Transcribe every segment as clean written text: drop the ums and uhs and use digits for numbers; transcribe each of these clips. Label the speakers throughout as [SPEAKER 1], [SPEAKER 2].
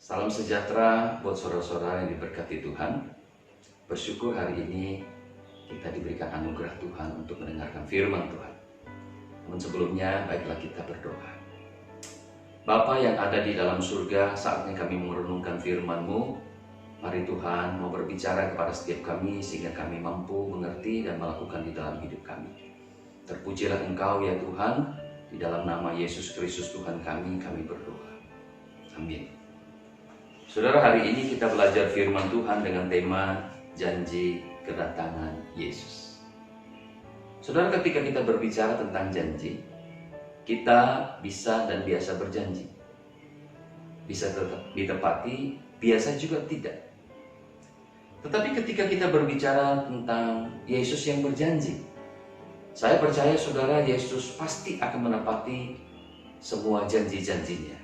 [SPEAKER 1] Salam sejahtera buat saudara-saudara yang diberkati Tuhan. Bersyukur hari ini kita diberikan anugerah Tuhan untuk mendengarkan firman Tuhan. Namun sebelumnya, baiklah kita berdoa. Bapa yang ada di dalam surga, saatnya kami merenungkan firman-Mu. Mari Tuhan mau berbicara kepada setiap kami sehingga kami mampu mengerti dan melakukan di dalam hidup kami. Terpujilah Engkau ya Tuhan, di dalam nama Yesus Kristus Tuhan kami berdoa. Amin. Saudara, hari ini kita belajar firman Tuhan dengan tema janji kedatangan Yesus. Saudara, ketika kita berbicara tentang janji, kita bisa dan biasa berjanji. Bisa ditepati, biasa juga tidak. Tetapi ketika kita berbicara tentang Yesus yang berjanji, saya percaya saudara, Yesus pasti akan menepati semua janji-janjinya.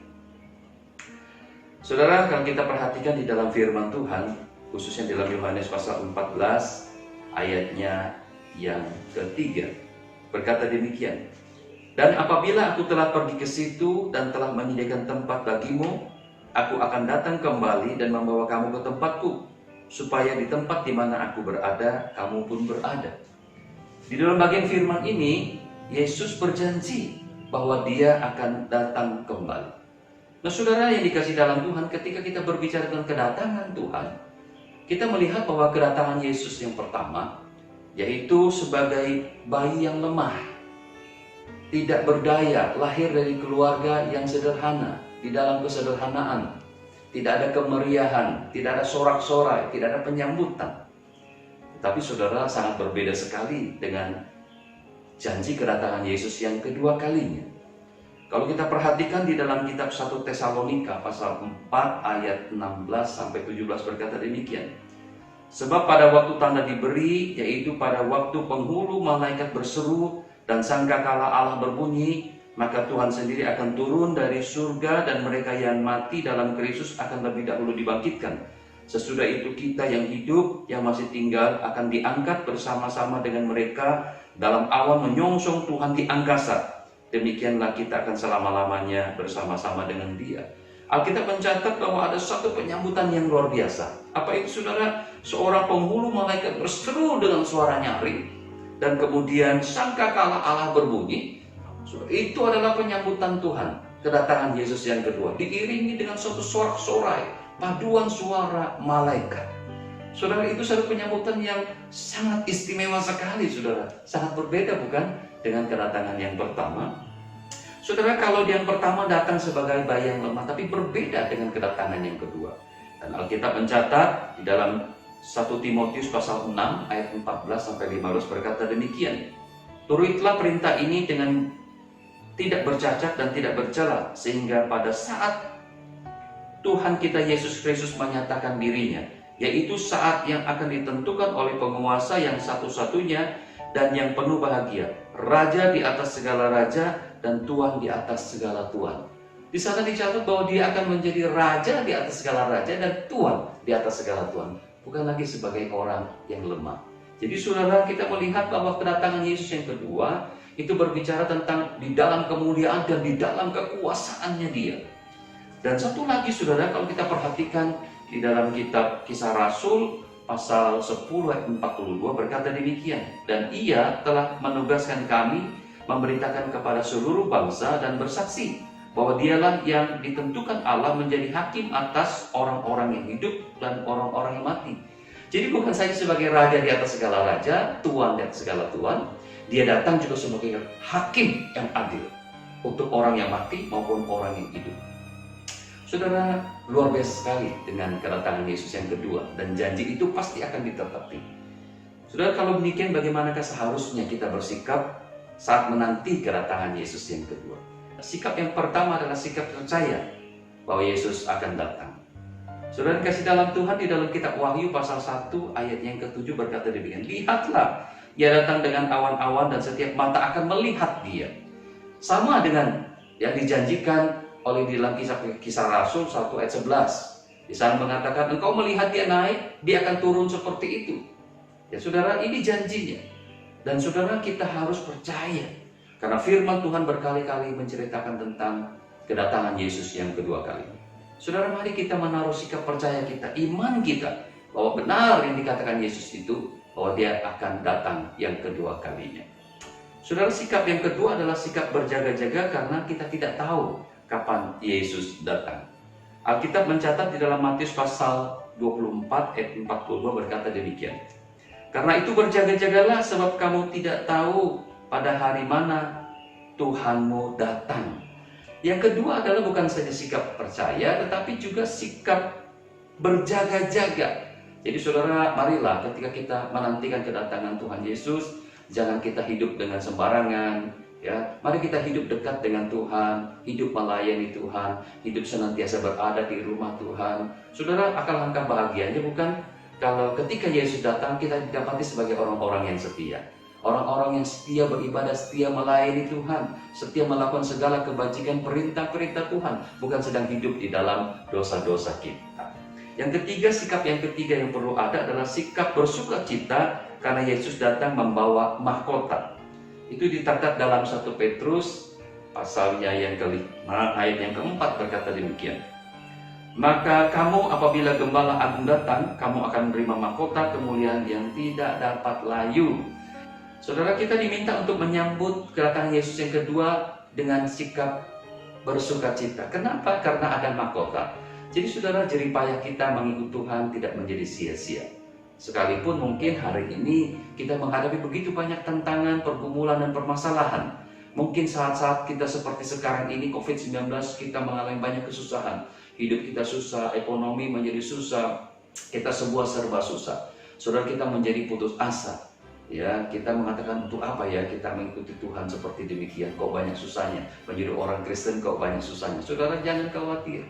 [SPEAKER 1] Saudara, kalau kita perhatikan di dalam firman Tuhan, khususnya di dalam Yohanes pasal 14 ayatnya yang ketiga, berkata demikian, "Dan apabila aku telah pergi ke situ dan telah menyediakan tempat bagimu, aku akan datang kembali dan membawa kamu ke tempatku, supaya di tempat di mana aku berada, kamu pun berada." Di dalam bagian firman ini, Yesus berjanji bahwa Dia akan datang kembali. Nah, saudara yang dikasih dalam Tuhan, ketika kita berbicara tentang kedatangan Tuhan, kita melihat bahwa kedatangan Yesus yang pertama, yaitu sebagai bayi yang lemah, tidak berdaya, lahir dari keluarga yang sederhana, di dalam kesederhanaan, tidak ada kemeriahan, tidak ada sorak-sorai, tidak ada penyambutan. Tapi saudara, sangat berbeda sekali dengan janji kedatangan Yesus yang kedua kalinya. Kalau kita perhatikan di dalam kitab 1 Tesalonika pasal 4 ayat 16-17 berkata demikian. "Sebab pada waktu tanda diberi, yaitu pada waktu penghulu malaikat berseru dan sangkakala Allah berbunyi, maka Tuhan sendiri akan turun dari surga dan mereka yang mati dalam Kristus akan lebih dahulu dibangkitkan. Sesudah itu kita yang hidup, yang masih tinggal akan diangkat bersama-sama dengan mereka dalam awan menyongsong Tuhan di angkasa. Demikianlah kita akan selama-lamanya bersama-sama dengan Dia." Alkitab mencatat bahwa ada satu penyambutan yang luar biasa. Apa itu saudara? Seorang penghulu malaikat berseru dengan suara nyaring, dan kemudian sangkakala Allah berbunyi. Itu adalah penyambutan Tuhan, kedatangan Yesus yang kedua, diiringi dengan suatu sorak-sorai, paduan suara malaikat. Saudara, itu satu penyambutan yang sangat istimewa sekali, saudara. Sangat berbeda, bukan? Dengan kedatangan yang pertama. Saudara, kalau yang pertama datang sebagai bayi yang lemah, tapi berbeda dengan kedatangan yang kedua. Dan Alkitab mencatat di dalam 1 Timotius pasal 6 ayat 14-15 berkata demikian, "Turutilah perintah ini dengan tidak bercacat dan tidak bercela, sehingga pada saat Tuhan kita Yesus Kristus menyatakan dirinya, yaitu saat yang akan ditentukan oleh penguasa yang satu-satunya dan yang penuh bahagia, Raja di atas segala raja dan Tuhan di atas segala Tuhan." Di sana dicatat bahwa Dia akan menjadi Raja di atas segala raja dan Tuhan di atas segala Tuhan, bukan lagi sebagai orang yang lemah. Jadi saudara, kita melihat bahwa kedatangan Yesus yang kedua itu berbicara tentang di dalam kemuliaan dan di dalam kekuasaannya Dia. Dan satu lagi saudara, kalau kita perhatikan di dalam kitab Kisah Rasul pasal 10 ayat 42 berkata demikian, "Dan Ia telah menugaskan kami memberitakan kepada seluruh bangsa dan bersaksi bahwa Dialah yang ditentukan Allah menjadi hakim atas orang-orang yang hidup dan orang-orang yang mati." Jadi bukan saja sebagai Raja di atas segala raja, Tuhan di atas segala Tuhan, Dia datang juga sebagai hakim yang adil untuk orang yang mati maupun orang yang hidup. Saudara, luar biasa sekali dengan kedatangan Yesus yang kedua, dan janji itu pasti akan ditepati. Saudara, kalau demikian bagaimanakah seharusnya kita bersikap saat menanti kedatangan Yesus yang kedua? Sikap yang pertama adalah sikap percaya bahwa Yesus akan datang. Saudara kasih dalam Tuhan, di dalam kitab Wahyu pasal 1 ayat yang ke-7 berkata demikian, "Lihatlah, Ia datang dengan awan-awan dan setiap mata akan melihat Dia." Sama dengan yang dijanjikan oleh di dalam kisah Rasul 1 ayat 11. Di sana mengatakan, "Engkau melihat Dia naik, Dia akan turun seperti itu." Ya saudara, ini janjinya. Dan saudara, kita harus percaya, karena firman Tuhan berkali-kali menceritakan tentang kedatangan Yesus yang kedua kali. Saudara, mari kita menaruh sikap percaya kita, iman kita, bahwa benar yang dikatakan Yesus itu, bahwa dia akan datang yang kedua kalinya. Saudara, sikap yang kedua adalah sikap berjaga-jaga karena kita tidak tahu kapan Yesus datang. Alkitab mencatat di dalam Matius pasal 24 ayat 42 berkata demikian. Karena itu berjaga-jagalah sebab kamu tidak tahu pada hari mana Tuhanmu datang. Yang kedua adalah bukan saja sikap percaya, tetapi juga sikap berjaga-jaga. Jadi saudara, marilah ketika kita menantikan kedatangan Tuhan Yesus, jangan kita hidup dengan sembarangan. Ya, mari kita hidup dekat dengan Tuhan, hidup melayani Tuhan, hidup senantiasa berada di rumah Tuhan. Saudara, akan langkah bahagianya bukan kalau ketika Yesus datang kita didapati sebagai orang-orang yang setia. Orang-orang yang setia beribadah, setia melayani Tuhan, setia melakukan segala kebajikan perintah-perintah Tuhan, bukan sedang hidup di dalam dosa-dosa kita. Yang ketiga, sikap yang ketiga yang perlu ada adalah sikap bersuka cita karena Yesus datang membawa mahkota. Itu dicatat dalam 1 Petrus pasalnya yang kelima, ayat yang keempat berkata demikian. Maka kamu apabila gembala agung datang, kamu akan menerima mahkota kemuliaan yang tidak dapat layu. Saudara, kita diminta untuk menyambut kedatangan Yesus yang kedua dengan sikap bersuka cita. Kenapa? Karena ada mahkota. Jadi saudara, jeripayah kita mengikut Tuhan tidak menjadi sia-sia. Sekalipun mungkin hari ini kita menghadapi begitu banyak tantangan, pergumulan, dan permasalahan. Mungkin saat-saat kita seperti sekarang ini, COVID-19, kita mengalami banyak kesusahan. Hidup kita susah, ekonomi menjadi susah, kita semua serba susah. Saudara, kita menjadi putus asa. Ya, kita mengatakan untuk apa ya kita mengikuti Tuhan seperti demikian, kok banyak susahnya. Menjadi orang Kristen kok banyak susahnya. Saudara, jangan khawatir.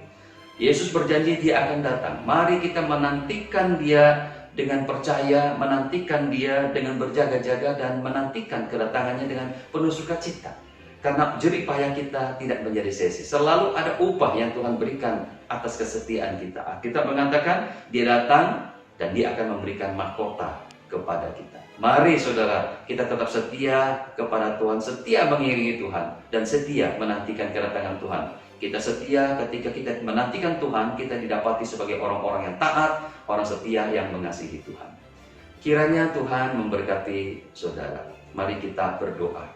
[SPEAKER 1] Yesus berjanji dia akan datang. Mari kita menantikan dia dengan percaya, menantikan dia dengan berjaga-jaga, dan menantikan kedatangannya dengan penuh sukacita. Karena jerih payah kita tidak menjadi sia-sia. Selalu ada upah yang Tuhan berikan atas kesetiaan kita. Kita mengatakan dia datang dan dia akan memberikan mahkota kepada kita. Mari saudara, kita tetap setia kepada Tuhan, setia mengiringi Tuhan, dan setia menantikan kedatangan Tuhan. Kita setia ketika kita menantikan Tuhan, kita didapati sebagai orang-orang yang taat, orang setia yang mengasihi Tuhan. Kiranya Tuhan memberkati saudara. Mari kita berdoa.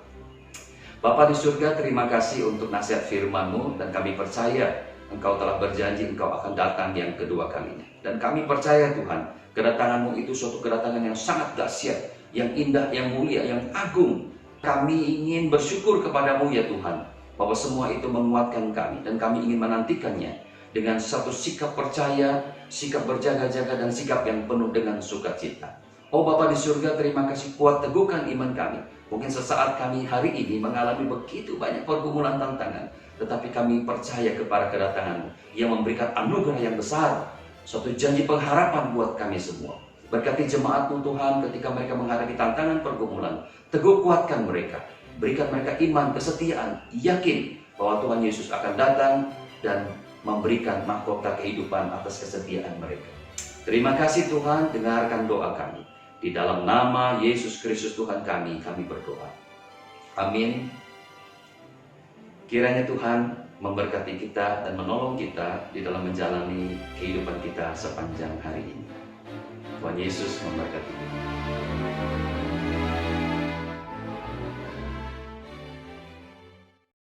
[SPEAKER 1] Bapa di surga, terima kasih untuk nasihat firman-Mu, dan kami percaya Engkau telah berjanji Engkau akan datang yang kedua kalinya. Dan kami percaya Tuhan, kedatangan-Mu itu suatu kedatangan yang sangat dahsyat, yang indah, yang mulia, yang agung. Kami ingin bersyukur kepada-Mu ya Tuhan, bahwa semua itu menguatkan kami, dan kami ingin menantikannya dengan satu sikap percaya, sikap berjaga-jaga, dan sikap yang penuh dengan sukacita. Oh Bapa di surga, terima kasih, kuat teguhkan iman kami. Mungkin sesaat kami hari ini mengalami begitu banyak pergumulan tantangan, tetapi kami percaya kepada kedatangan-Mu yang memberikan anugerah yang besar, suatu janji pengharapan buat kami semua. Berkati jemaat-Mu Tuhan ketika mereka menghadapi tantangan pergumulan, teguh kuatkan mereka, berikan mereka iman, kesetiaan, yakin bahwa Tuhan Yesus akan datang dan memberikan mahkota kehidupan atas kesetiaan mereka. Terima kasih Tuhan, dengarkan doa kami. Di dalam nama Yesus Kristus Tuhan kami berdoa. Amin. Kiranya Tuhan memberkati kita dan menolong kita di dalam menjalani kehidupan kita sepanjang hari ini. Tuhan Yesus memberkati kita.